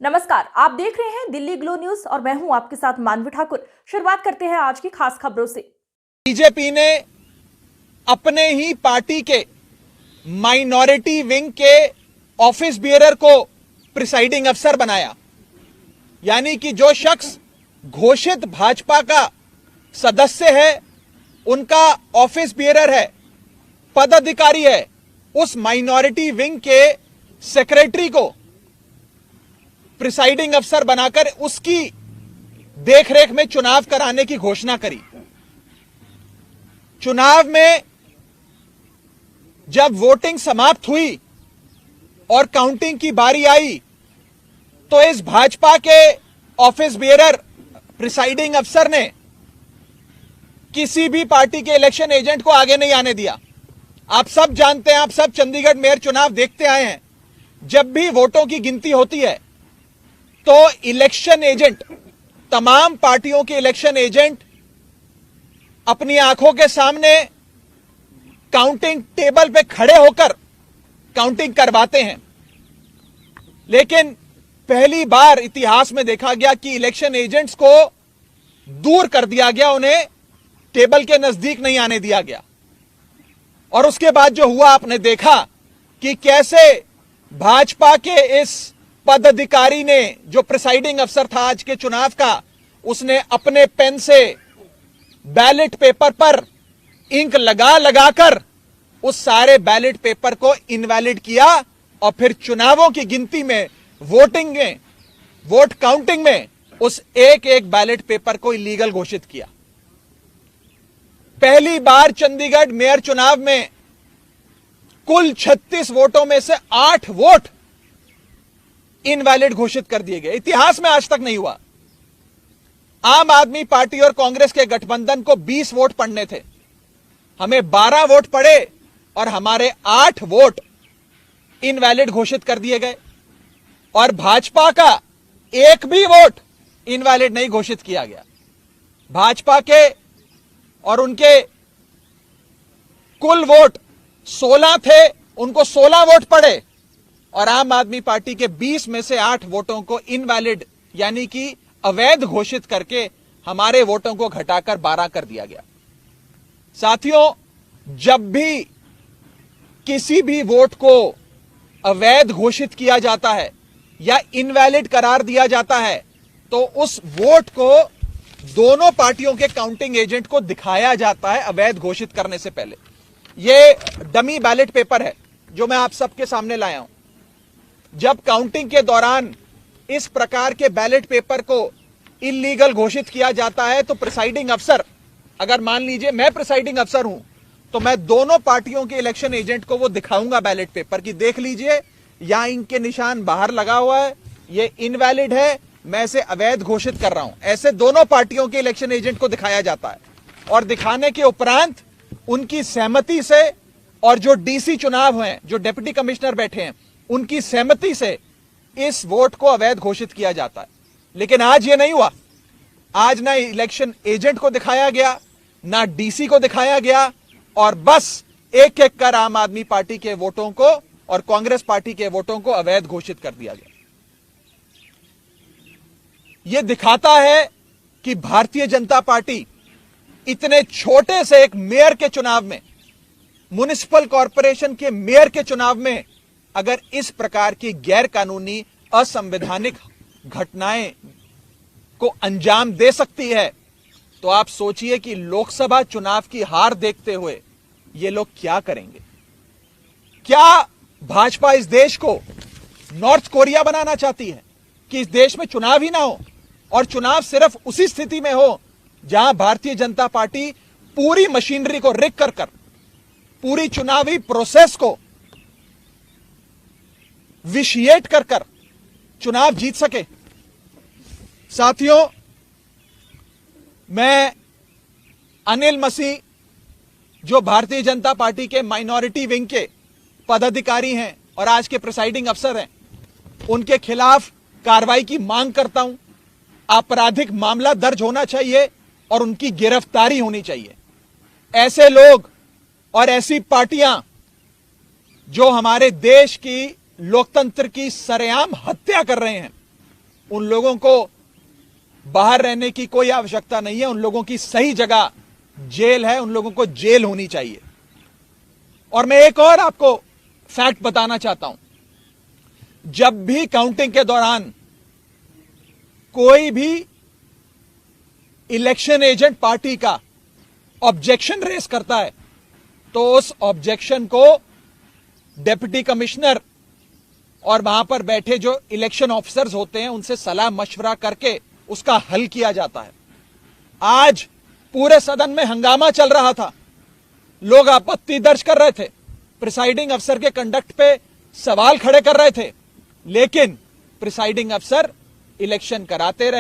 नमस्कार, आप देख रहे हैं दिल्ली ग्लो न्यूज और मैं हूं आपके साथ मानवी ठाकुर। शुरुआत करते हैं आज की खास खबरों से। बीजेपी ने अपने ही पार्टी के माइनॉरिटी विंग के ऑफिस बियरर को प्रिसाइडिंग अफसर बनाया, यानी कि जो शख्स घोषित भाजपा का सदस्य है, उनका ऑफिस बियरर है, पदाधिकारी है, उस माइनॉरिटी विंग के सेक्रेटरी को प्रिसाइडिंग अफसर बनाकर उसकी देखरेख में चुनाव कराने की घोषणा करी। चुनाव में जब वोटिंग समाप्त हुई और काउंटिंग की बारी आई तो इस भाजपा के ऑफिस बियरर प्रिसाइडिंग अफसर ने किसी भी पार्टी के इलेक्शन एजेंट को आगे नहीं आने दिया। आप सब जानते हैं, आप सब चंडीगढ़ मेयर चुनाव देखते आए हैं, जब भी वोटों की गिनती होती है तो इलेक्शन एजेंट, तमाम पार्टियों के इलेक्शन एजेंट अपनी आंखों के सामने काउंटिंग टेबल पे खड़े होकर काउंटिंग करवाते हैं। लेकिन पहली बार इतिहास में देखा गया कि इलेक्शन एजेंट्स को दूर कर दिया गया, उन्हें टेबल के नजदीक नहीं आने दिया गया। और उसके बाद जो हुआ, आपने देखा कि कैसे भाजपा के इस पदाधिकारी ने, जो प्रिसाइडिंग अफसर था आज के चुनाव का, उसने अपने पेन से बैलेट पेपर पर इंक लगा लगाकर उस सारे बैलेट पेपर को इनवैलिड किया और फिर चुनावों की गिनती में, वोटिंग में, वोट काउंटिंग में उस एक एक बैलेट पेपर को इलीगल घोषित किया। पहली बार चंडीगढ़ मेयर चुनाव में कुल 36 वोटों में से 8 वोट इनवैलिड घोषित कर दिए गए। इतिहास में आज तक नहीं हुआ। आम आदमी पार्टी और कांग्रेस के गठबंधन को 20 वोट पड़ने थे, हमें 12 वोट पड़े और हमारे 8 वोट इनवैलिड घोषित कर दिए गए। और भाजपा का एक भी वोट इनवैलिड नहीं घोषित किया गया। भाजपा के और उनके कुल वोट 16 थे, उनको 16 वोट पड़े और आम आदमी पार्टी के 20 में से 8 वोटों को इनवैलिड यानी कि अवैध घोषित करके हमारे वोटों को घटाकर 12 कर दिया गया। साथियों, जब भी किसी भी वोट को अवैध घोषित किया जाता है या इनवैलिड करार दिया जाता है तो उस वोट को दोनों पार्टियों के काउंटिंग एजेंट को दिखाया जाता है अवैध घोषित करने से पहले। यह डमी बैलेट पेपर है जो मैं आप सबके सामने लाया हूं। जब काउंटिंग के दौरान इस प्रकार के बैलेट पेपर को इलीगल घोषित किया जाता है तो प्रिसाइडिंग अफसर, अगर मान लीजिए मैं प्रिसाइडिंग अफसर हूं, तो मैं दोनों पार्टियों के इलेक्शन एजेंट को वो दिखाऊंगा बैलेट पेपर की, देख लीजिए यहां इनके निशान बाहर लगा हुआ है, ये इनवैलिड है, मैं इसे अवैध घोषित कर रहा हूं। ऐसे दोनों पार्टियों के इलेक्शन एजेंट को दिखाया जाता है और दिखाने के उपरांत उनकी सहमति से, और जो डीसी चुनाव हैं, जो डिप्टी कमिश्नर बैठे हैं, उनकी सहमति से इस वोट को अवैध घोषित किया जाता है। लेकिन आज ये नहीं हुआ। आज ना इलेक्शन एजेंट को दिखाया गया, ना डीसी को दिखाया गया, और बस एक एक कर आम आदमी पार्टी के वोटों को और कांग्रेस पार्टी के वोटों को अवैध घोषित कर दिया गया। यह दिखाता है कि भारतीय जनता पार्टी इतने छोटे से एक मेयर के चुनाव में, म्युनिसिपल कॉरपोरेशन के मेयर के चुनाव में, अगर इस प्रकार की गैर कानूनी असंवैधानिक घटनाएं को अंजाम दे सकती है, तो आप सोचिए कि लोकसभा चुनाव की हार देखते हुए ये लोग क्या करेंगे। क्या भाजपा इस देश को नॉर्थ कोरिया बनाना चाहती है कि इस देश में चुनाव ही ना हो, और चुनाव सिर्फ उसी स्थिति में हो जहां भारतीय जनता पार्टी पूरी मशीनरी को रिग कर पूरी चुनावी प्रोसेस को विशिएट कर चुनाव जीत सके। साथियों, मैं अनिल मसीह, जो भारतीय जनता पार्टी के माइनॉरिटी विंग के पदाधिकारी हैं और आज के प्रिसाइडिंग अफसर हैं, उनके खिलाफ कार्रवाई की मांग करता हूं। आपराधिक मामला दर्ज होना चाहिए और उनकी गिरफ्तारी होनी चाहिए। ऐसे लोग और ऐसी पार्टियां जो हमारे देश की लोकतंत्र की सरेआम हत्या कर रहे हैं, उन लोगों को बाहर रहने की कोई आवश्यकता नहीं है। उन लोगों की सही जगह जेल है, उन लोगों को जेल होनी चाहिए। और मैं एक और आपको फैक्ट बताना चाहता हूं, जब भी काउंटिंग के दौरान कोई भी इलेक्शन एजेंट पार्टी का ऑब्जेक्शन रेस करता है तो उस ऑब्जेक्शन को डिप्टी कमिश्नर और वहां पर बैठे जो इलेक्शन ऑफिसर्स होते हैं उनसे सलाह मशवरा करके उसका हल किया जाता है। आज पूरे सदन में हंगामा चल रहा था, लोग आपत्ति दर्ज कर रहे थे, प्रिसाइडिंग अफसर के कंडक्ट पे सवाल खड़े कर रहे थे, लेकिन प्रिसाइडिंग अफसर इलेक्शन कराते रहे।